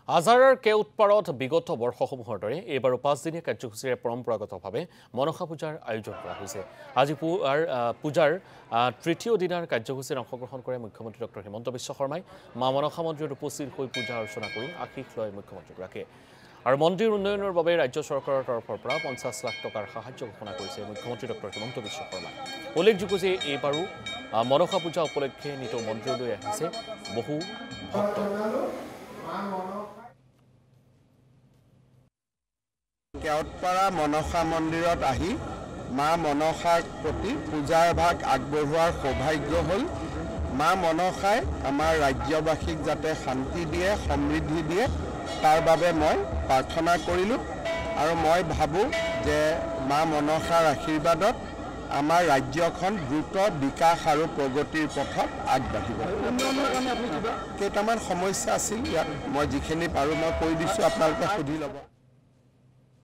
আজাৰাৰ কেউটপাৰত বিগত বৰ্ষসমূহৰ দৰে এইবাৰো 5 দিনীয়া কাৰ্যসূচীৰে পৰম্পৰাগতভাৱে মনসা পূজাৰ আয়োজন কৰা হৈছে। আজি পূজাৰ তৃতীয় দিনাৰ কাৰ্যসূচীত অংশগ্ৰহণ কৰে মুখ্যমন্ত্ৰী ডক্টৰ হিমন্ত বিশ্ব শৰ্মাই। মা মনসা মন্দিৰত উপস্থিত হৈ পূজা অৰ্চনা কৰি আশীষ লয় মুখ্যমন্ত্ৰীগৰাকীয়ে। আৰু মন্দিৰ উন্নয়নৰ বাবে ৰাজ্য চৰকাৰৰ তৰফৰ পৰা 50 লাখ টকাৰ সাহায্য ঘোষণা কৰিছে মুখ্যমন্ত্ৰী ডক্টৰ হিমন্ত বিশ্ব শৰ্মাই। উল্লেখযোগ্য যে এইবাৰো মনসা পূজা উপলক্ষে নিতৌ মন্দিৰলৈ আহিছে বহু ভক্ত। কেওটপাৰা মনসা মন্দিৰত আহি মা মনসাৰ প্ৰতি পূজাৰ ভাগ আগবঢ়োৱাৰ সৌভাগ্য হ'ল। মা মনসাই আমাৰ ৰাজ্যবাসীক যাতে শান্তি দিয়ে, সমৃদ্ধি দিয়ে, তাৰ বাবে মই প্ৰাৰ্থনা কৰিলোঁ। আৰু মই ভাবোঁ যে মা মনসাৰ আশীৰ্বাদত আমাৰ ৰাজ্যখন দ্ৰুত বিকাশ আৰু প্ৰগতিৰ পথত আগবাঢ়িব। কেইটামান সমস্যা আছিল ইয়াত, মই যিখিনি পাৰোঁ মই কৈ দিছোঁ, আপোনালোকে সুধি ল'ব।